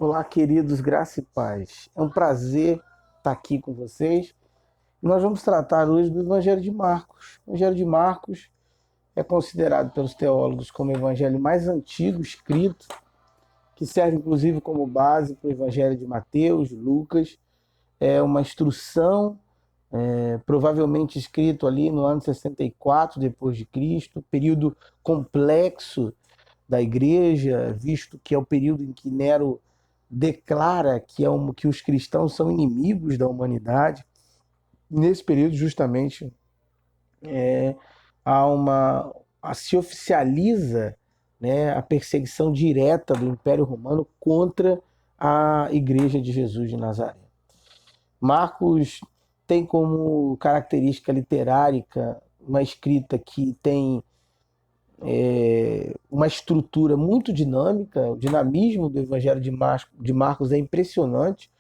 Olá, queridos, graça e paz. É um prazer estar aqui com vocês. E nós vamos tratar hoje do Evangelho de Marcos. O Evangelho de Marcos é considerado pelos teólogos como o evangelho mais antigo escrito, que serve inclusive como base para o Evangelho de Mateus, Lucas. É uma instrução, provavelmente escrito ali no ano 64 depois de Cristo, período complexo da igreja, visto que é o período em que Nero declara que os cristãos são inimigos da humanidade. Nesse período, justamente, há uma, se oficializa, né, a perseguição direta do Império Romano contra a Igreja de Jesus de Nazaré. Marcos tem como característica literária uma escrita que tem uma estrutura muito dinâmica. O dinamismo do Evangelho de Marcos é impressionante.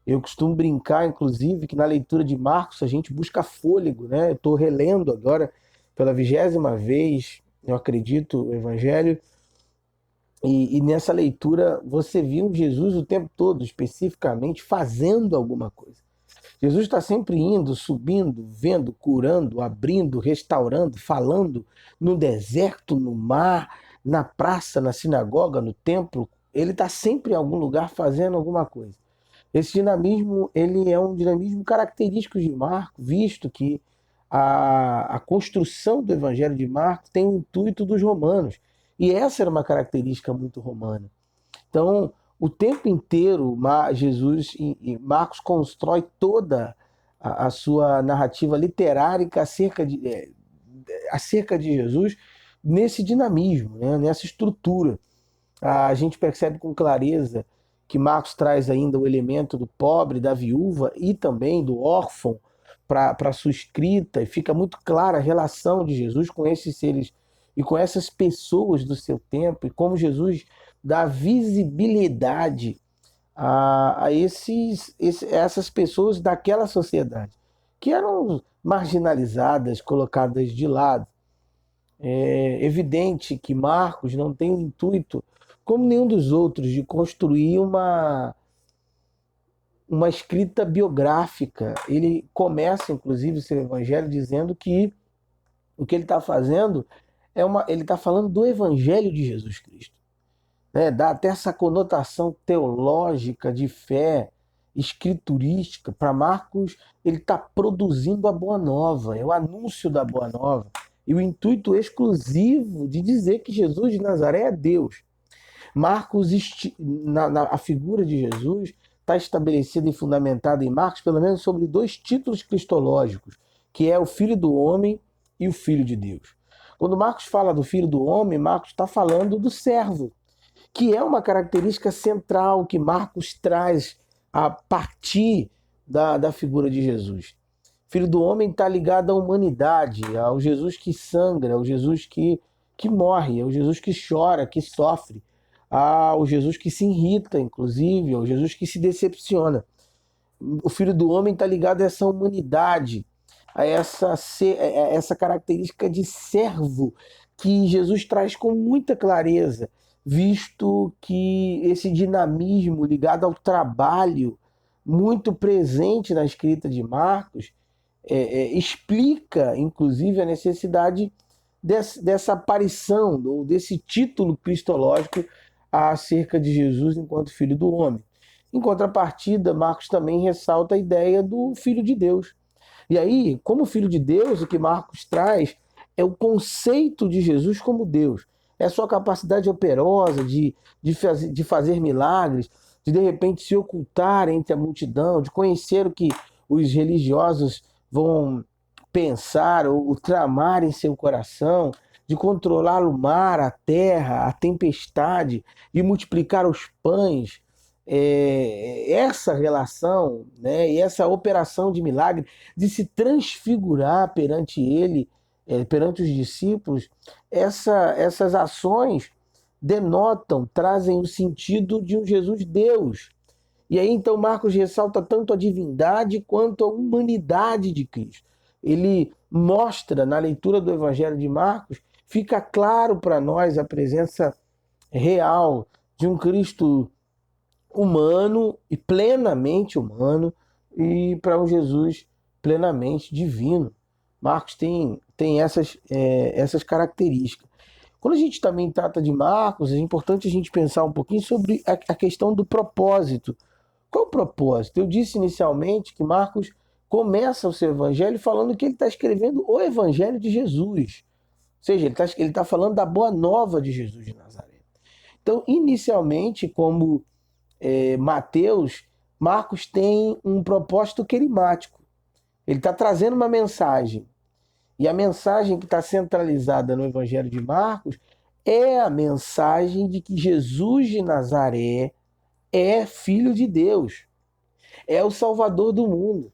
Eu costumo brincar, inclusive, que na leitura de Marcos a gente busca fôlego, né? Eu estou relendo agora pela 20ª vez, eu acredito, o Evangelho, e nessa leitura você viu Jesus o tempo todo, especificamente, fazendo alguma coisa. Jesus está sempre indo, subindo, vendo, curando, abrindo, restaurando, falando no deserto, no mar, na praça, na sinagoga, no templo. Ele está sempre em algum lugar fazendo alguma coisa. Esse dinamismo, ele é um dinamismo característico de Marcos, visto que a construção do Evangelho de Marcos tem o intuito dos romanos. E essa era uma característica muito romana. Então, o tempo inteiro, Jesus e Marcos constrói toda a sua narrativa literária acerca de Jesus nesse dinamismo, né? Nessa estrutura. A gente percebe com clareza que Marcos traz ainda o elemento do pobre, da viúva e também do órfão para a sua escrita, e fica muito clara a relação de Jesus com esses seres e com essas pessoas do seu tempo, e como Jesus dá visibilidade essas pessoas daquela sociedade, que eram marginalizadas, colocadas de lado. É evidente que Marcos não tem o intuito, como nenhum dos outros, de construir uma escrita biográfica. Ele começa, inclusive, o seu evangelho dizendo que o que ele está fazendo ele está falando do evangelho de Jesus Cristo, né? Dá até essa conotação teológica de fé, escriturística. Para Marcos, ele está produzindo a Boa Nova, é o anúncio da Boa Nova, e o intuito exclusivo de dizer que Jesus de Nazaré é Deus. Marcos, a figura de Jesus está estabelecida e fundamentada em Marcos, pelo menos sobre dois títulos cristológicos, que é o Filho do Homem e o Filho de Deus. Quando Marcos fala do Filho do Homem, Marcos está falando do servo, que é uma característica central que Marcos traz a partir da figura de Jesus. Filho do homem está ligado à humanidade, ao Jesus que sangra, ao Jesus que morre, ao Jesus que chora, que sofre, ao Jesus que se irrita, inclusive, ao Jesus que se decepciona. O Filho do homem está ligado a essa humanidade, a essa característica de servo que Jesus traz com muita clareza, visto que esse dinamismo ligado ao trabalho, muito presente na escrita de Marcos, explica, inclusive, a necessidade dessa aparição, ou desse título cristológico acerca de Jesus enquanto Filho do Homem. Em contrapartida, Marcos também ressalta a ideia do Filho de Deus. E aí, como Filho de Deus, o que Marcos traz é o conceito de Jesus como Deus. É a sua capacidade operosa de fazer milagres, de repente se ocultar entre a multidão, de conhecer o que os religiosos vão pensar ou tramar em seu coração, de controlar o mar, a terra, a tempestade, de multiplicar os pães. Essa relação, né, e essa operação de milagre, de se transfigurar perante ele, perante os discípulos, essas ações denotam, trazem o sentido de um Jesus Deus. E aí então Marcos ressalta tanto a divindade quanto a humanidade de Cristo. Ele mostra na leitura do Evangelho de Marcos, fica claro para nós a presença real de um Cristo humano e plenamente humano, e para um Jesus plenamente divino. Marcos tem essas características. Quando a gente também trata de Marcos, é importante a gente pensar um pouquinho sobre a questão do propósito. Qual é o propósito? Eu disse inicialmente que Marcos começa o seu evangelho falando que ele está escrevendo o evangelho de Jesus. Ou seja, ele tá falando da boa nova de Jesus de Nazaré. Então, inicialmente, como Mateus, Marcos tem um propósito querimático. Ele está trazendo uma mensagem. E a mensagem que está centralizada no Evangelho de Marcos é a mensagem de que Jesus de Nazaré é Filho de Deus, é o Salvador do mundo,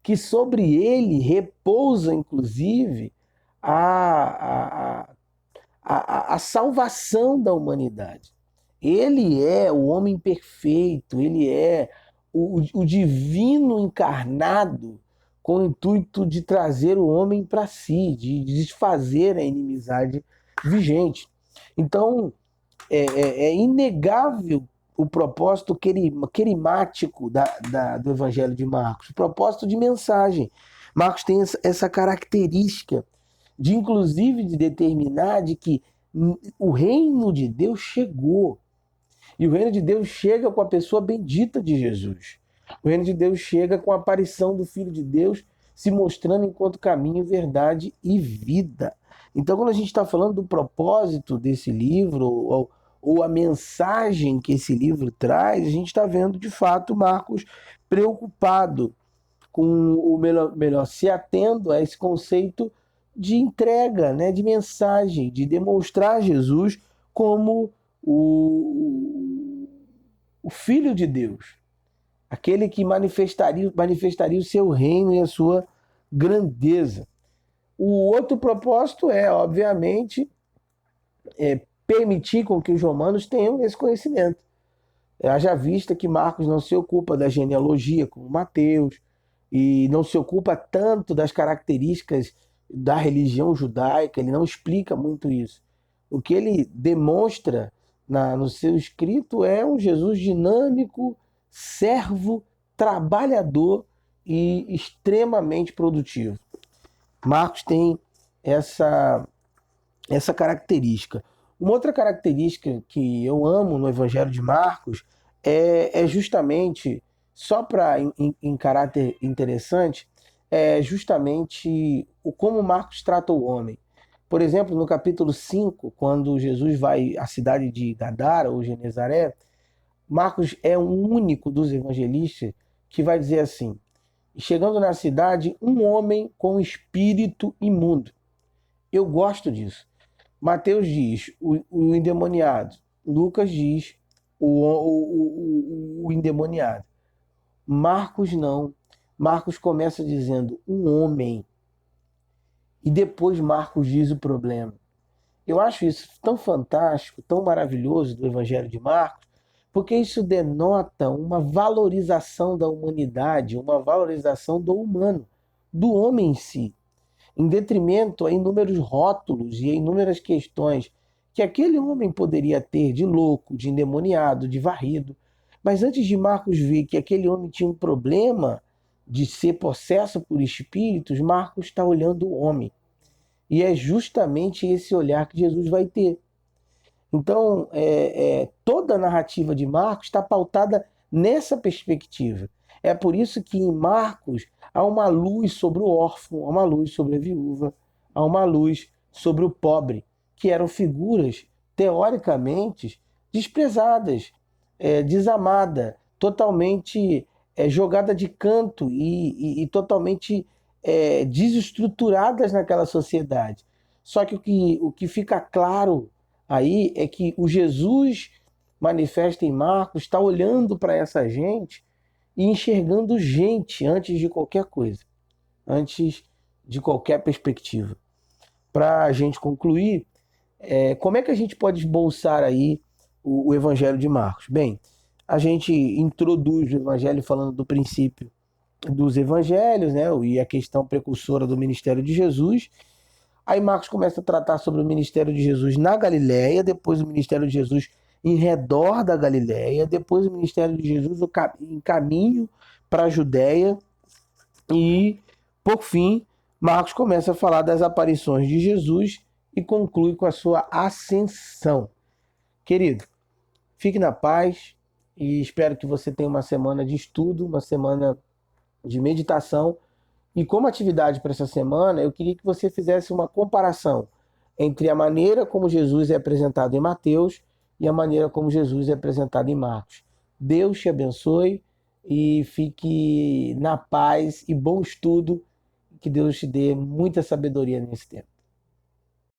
que sobre ele repousa, inclusive, a, a salvação da humanidade. Ele é o homem perfeito, ele é o divino encarnado com o intuito de trazer o homem para si, de desfazer a inimizade vigente. Então, é inegável o propósito querimático do Evangelho de Marcos, o propósito de mensagem. Marcos tem essa característica de, inclusive, de determinar de que o reino de Deus chegou. E o reino de Deus chega com a pessoa bendita de Jesus. O reino de Deus chega com a aparição do Filho de Deus se mostrando enquanto caminho, verdade e vida. Então, quando a gente está falando do propósito desse livro, ou a mensagem que esse livro traz, a gente está vendo, de fato, Marcos preocupado com o melhor, se atendo a esse conceito de entrega, né, de mensagem, de demonstrar Jesus como o Filho de Deus, aquele que manifestaria o seu reino e a sua grandeza. O outro propósito é, obviamente, permitir com que os romanos tenham esse conhecimento. Haja vista que Marcos não se ocupa da genealogia como Mateus, e não se ocupa tanto das características da religião judaica, ele não explica muito isso. O que ele demonstra no seu escrito é um Jesus dinâmico, servo, trabalhador e extremamente produtivo. Marcos tem essa característica. Uma outra característica que eu amo no Evangelho de Marcos é justamente, só para em caráter interessante, é justamente como Marcos trata o homem. Por exemplo, no capítulo 5, quando Jesus vai à cidade de Gadara, ou Genezaré, Marcos é o único dos evangelistas que vai dizer assim: chegando na cidade, um homem com espírito imundo. Eu gosto disso. Mateus diz o endemoniado. Lucas diz o endemoniado. Marcos não. Marcos começa dizendo um homem. E depois Marcos diz o problema. Eu acho isso tão fantástico, tão maravilhoso do Evangelho de Marcos, porque isso denota uma valorização da humanidade, uma valorização do humano, do homem em si, em detrimento a inúmeros rótulos e a inúmeras questões que aquele homem poderia ter de louco, de endemoniado, de varrido. Mas antes de Marcos ver que aquele homem tinha um problema de ser possesso por espíritos, Marcos está olhando o homem. E é justamente esse olhar que Jesus vai ter. Então, toda a narrativa de Marcos está pautada nessa perspectiva. É por isso que em Marcos há uma luz sobre o órfão, há uma luz sobre a viúva, há uma luz sobre o pobre, que eram figuras, teoricamente, desprezadas, desamadas, totalmente jogada de canto e totalmente desestruturadas naquela sociedade. Só que o que fica claro aí é que o Jesus manifesta em Marcos está olhando para essa gente e enxergando gente antes de qualquer coisa, antes de qualquer perspectiva. Para a gente concluir, como é que a gente pode esboçar aí o Evangelho de Marcos? Bem, a gente introduz o Evangelho falando do princípio dos Evangelhos, né, e a questão precursora do ministério de Jesus. Aí Marcos começa a tratar sobre o ministério de Jesus na Galiléia, depois o ministério de Jesus em redor da Galiléia, depois o ministério de Jesus em caminho para a Judéia e, por fim, Marcos começa a falar das aparições de Jesus e conclui com a sua ascensão. Querido, fique na paz e espero que você tenha uma semana de estudo, uma semana de meditação. E como atividade para essa semana, eu queria que você fizesse uma comparação entre a maneira como Jesus é apresentado em Mateus e a maneira como Jesus é apresentado em Marcos. Deus te abençoe e fique na paz e bom estudo. Que Deus te dê muita sabedoria nesse tempo.